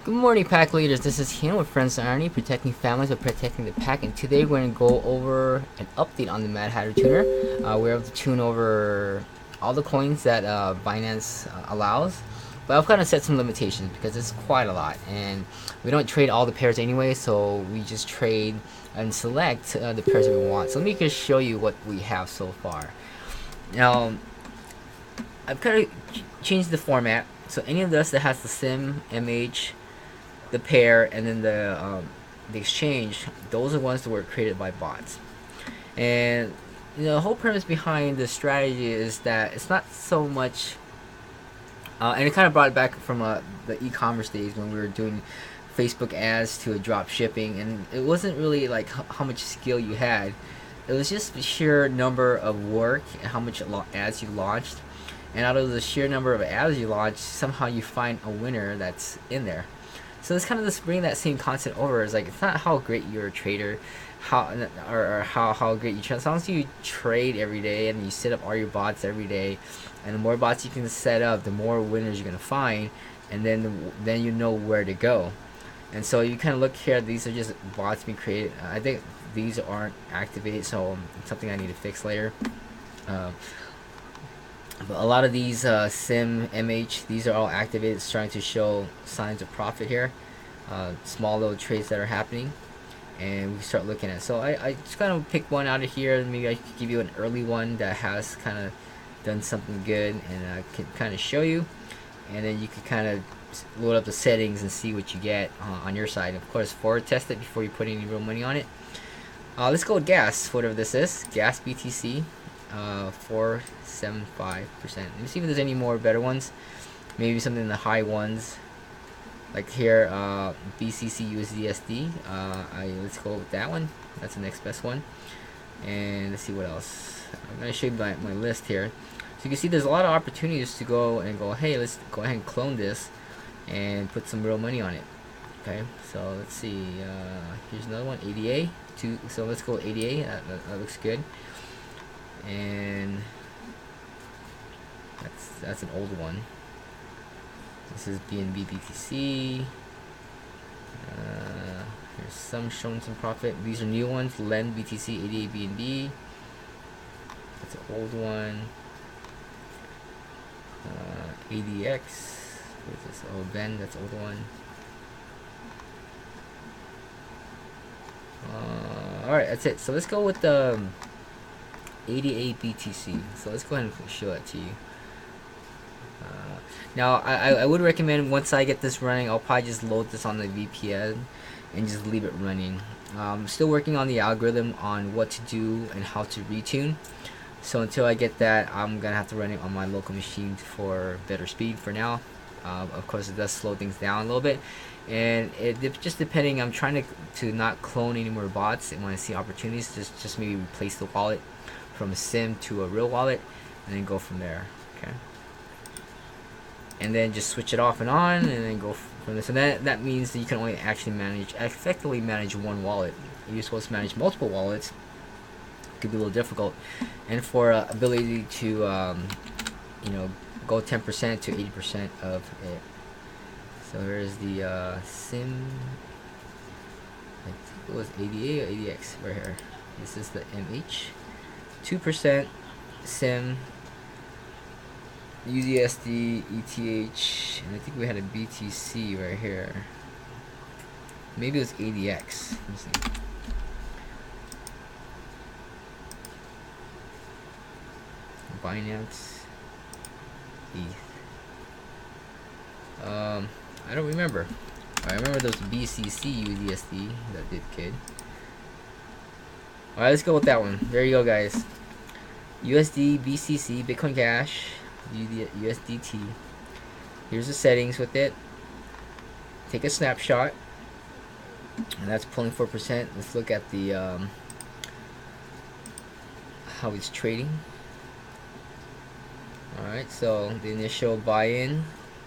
Good morning, pack leaders. This is Hino with Friends and Irony, protecting families but protecting the pack. And today we're going to go over an update on the Mad Hatter Tuner. We're able to tune over all the coins that Binance allows. But I've kind of set some limitations because it's quite a lot. And we don't trade all the pairs anyway, so we just trade and select the pairs that we want. So let me just show you what we have so far. Now, I've kind of changed the format. So any of this that has the sim, MH, the pair, and then the exchange, those are ones that were created by bots. And the whole premise behind the strategy is that it's not so much and it kind of brought it back from the e-commerce days when we were doing Facebook ads to a drop shipping, and it wasn't really like how much skill you had. It was just the sheer number of work and how much ads you launched, and out of the sheer number of ads you launched, somehow you find a winner that's in there. So it's kind of just bringing that same concept over. It's like, it's not how great you're a trader, how great you trade. As long as you trade every day and you set up all your bots every day, and the more bots you can set up, the more winners you're gonna find, and then you know where to go. And so you kind of look here. These are just bots being created. I think these aren't activated, so it's something I need to fix later. But a lot of these sim, MH, these are all activated, starting to show signs of profit here. Small little trades that are happening, and we start looking at. So I just kind of pick one out of here. Maybe I could give you an early one that has kind of done something good, and I can kind of show you, and then you can kind of load up the settings and see what you get on your side. Of course, forward test it before you put any real money on it. Let's go with gas, whatever this is. Gas BTC. 4.75%. Let me see if there's any more better ones. Maybe something in the high ones, like here, BCC USDT. Let's go with that one. That's the next best one. And let's see what else. I'm gonna show you my list here. So you can see there's a lot of opportunities to go, hey, let's go ahead and clone this and put some real money on it. Okay, so let's see. Here's another one, ADA. So let's go with ADA. That looks good. And that's an old one. This is BNB BTC. Here's some showing some profit. These are new ones. Lend BTC, ADA BNB. That's an old one. ADX. What is this? Oh, Ben. That's an old one. Alright, that's it. So let's go with the ADA BTC. So let's go ahead and show that to you. Now I would recommend, once I get this running, I'll probably just load this on the VPN and just leave it running. I'm still working on the algorithm on what to do and how to retune. So until I get that, I'm gonna have to run it on my local machine for better speed for now. Of course, it does slow things down a little bit, and it just depending. I'm trying to not clone any more bots, and when I see opportunities, just maybe replace the wallet from a sim to a real wallet, and then go from there. Okay, and then just switch it off and on, and then go from this. And that means that you can only actually effectively manage one wallet. If you're supposed to manage multiple wallets, it could be a little difficult. And for ability to go 10% to 80% of it. So here's the sim. I think it was ADA or ADX right here. This is the MH. 2% sim, USD, ETH, and I think we had a BTC right here. Maybe it was ADX. Let me see. Binance, ETH. I don't remember. I remember those BCC USDT that did good. Alright, let's go with that one. There you go, guys. USD, BCC, Bitcoin Cash, USDT. Here's the settings with it. Take a snapshot. And that's pulling 4%. Let's look at the how it's trading. Alright, so the initial buy-in,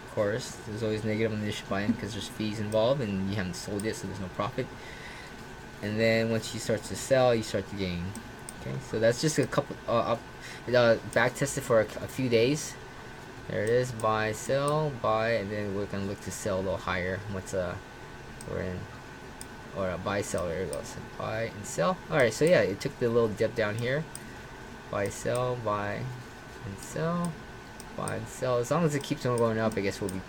of course, there's always negative on the initial buy-in because there's fees involved and you haven't sold it, so there's no profit. And then once you start to sell, you start to gain. Okay, so that's just a couple back tested for a few days, There it is, buy, sell, buy, and then we're gonna look to sell a little higher once we're in, or buy, sell. There it goes, buy and sell. All right, so yeah, it took the little dip down here. Buy, sell, buy, and sell, buy and sell. As long as it keeps on going up, I guess we'll be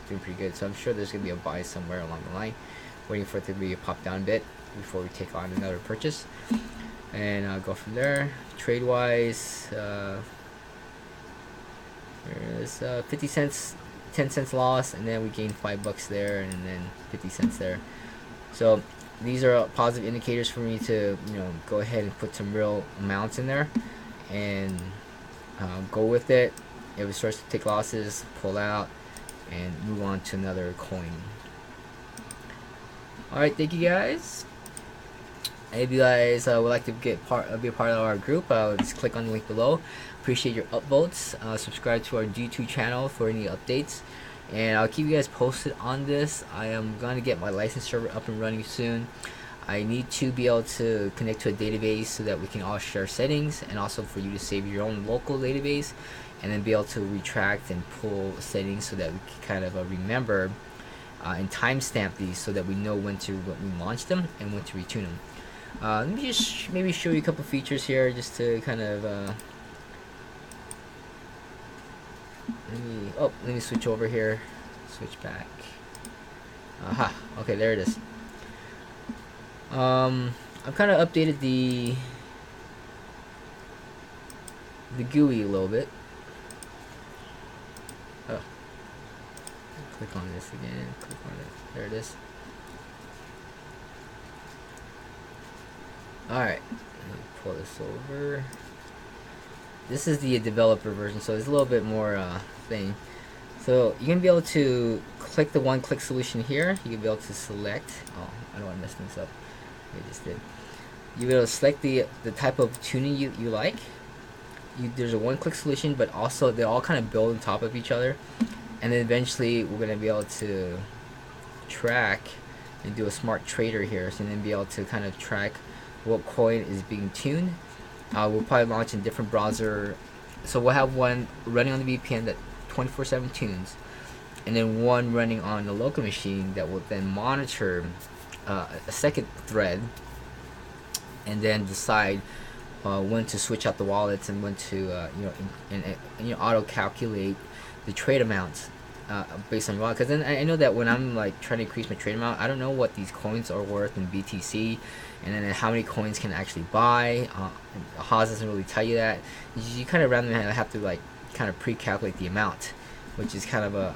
doing pretty good. So I'm sure there's gonna be a buy somewhere along the line, waiting for it to be a pop down a bit before we take on another purchase, and go from there. Trade wise, there's 50 cents, 10 cents loss, and then we gain $5 there, and then 50 cents there. So these are positive indicators for me to, go ahead and put some real amounts in there and go with it. If it starts to take losses, pull out and move on to another coin. Alright, thank you guys. If you guys would like to be a part of our group, just click on the link below. Appreciate your upvotes. Subscribe to our YouTube channel for any updates, and I'll keep you guys posted on this. I am going to get my license server up and running soon. I need to be able to connect to a database so that we can all share settings, and also for you to save your own local database, and then be able to retract and pull settings so that we can kind of remember and timestamp these so that we know when to launch them and when to retune them. Let me just maybe show you a couple features here just to kind of let me switch over here, switch back. Aha, okay, there it is. I've kind of updated the GUI a little bit. Oh, click on this again, click on it, there it is. Alright, let me pull this over. This is the developer version, so it's a little bit more thing. So you're going to be able to click the one-click solution here. You can be able to select, oh, I don't want to mess things up. I just did. You'll be able to select the type of tuning you like. There's a one-click solution, but also they all kind of build on top of each other. And then eventually we're going to be able to track and do a smart trader here, so then be able to kind of track what coin is being tuned. We'll probably launch in different browser, so we'll have one running on the VPN that 24/7 tunes, and then one running on the local machine that will then monitor a second thread, and then decide when to switch out the wallets and when to auto calculate the trade amounts based on your wallet. Because then I know that when I'm like trying to increase my trade amount, I don't know what these coins are worth in BTC, and then how many coins can I actually buy. HAAS doesn't really tell you that. You kind of randomly have to like kind of pre-calculate the amount, which is kind of a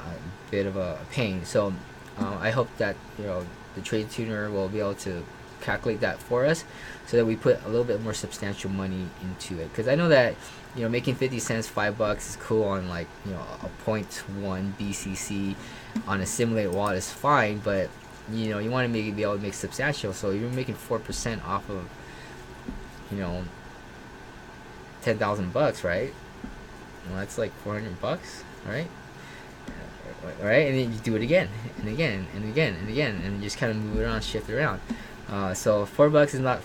bit of a pain. So I hope that the trade tuner will be able to calculate that for us, so that we put a little bit more substantial money into it. Because I know that making 50 cents, $5 is cool on like a 0.1 BCC on a simulated wallet is fine, but you want to be able to make substantial. So you're making 4% off of 10,000 bucks, right? Well, that's like $400, right? Right, and then you do it again and again and again and again, and you just kind of move it around, shift it around. So $4 is not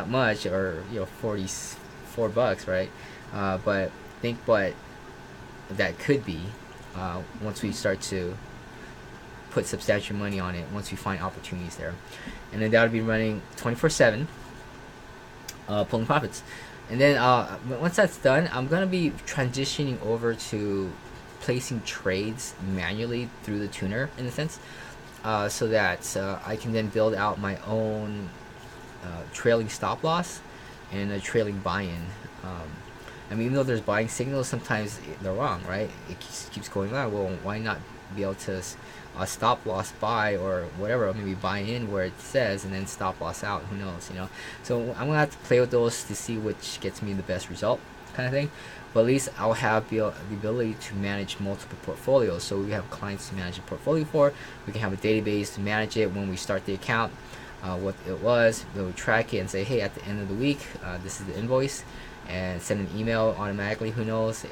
much, or $44, right? But think what that could be once we start to put substantial money on it, once we find opportunities there. And then that'll be running 24/7, pulling profits. And then once that's done, I'm gonna be transitioning over to placing trades manually through the tuner, in a sense, so that I can then build out my own trailing stop loss and a trailing buy-in. I mean, even though there's buying signals, sometimes they're wrong, right? It keeps going on. Well, why not be able to stop loss buy, or whatever, maybe buy in where it says, and then stop loss out? Who knows, So I'm gonna have to play with those to see which gets me the best result, kind of thing. But at least I'll have the ability to manage multiple portfolios. So we have clients to manage a portfolio for. We can have a database to manage it when we start the account, what it was. We'll track it and say, hey, at the end of the week, this is the invoice, and send an email automatically. Who knows?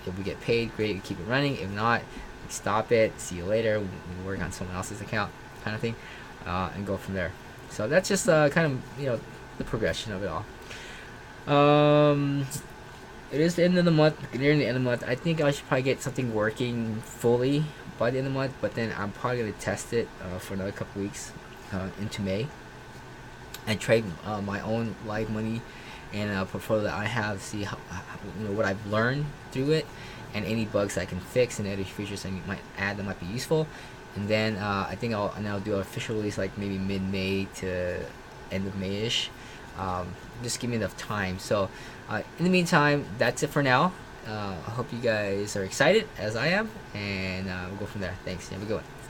If we get paid, great, we keep it running. If not, we stop it. See you later. We work on someone else's account, kind of thing, and go from there. So that's just kind of the progression of it all. it is the end of the month, nearing the end of the month. I think I should probably get something working fully by the end of the month, but then I'm probably gonna test it for another couple weeks into May, and trade my own live money and portfolio that I have, see how what I've learned through it, and any bugs I can fix and any features I might add that might be useful. And then I think I'll do an official release like maybe mid-May to end of May-ish. Just give me enough time. So in the meantime, that's it for now. I hope you guys are excited as I am, and we'll go from there. Thanks. Have a good one.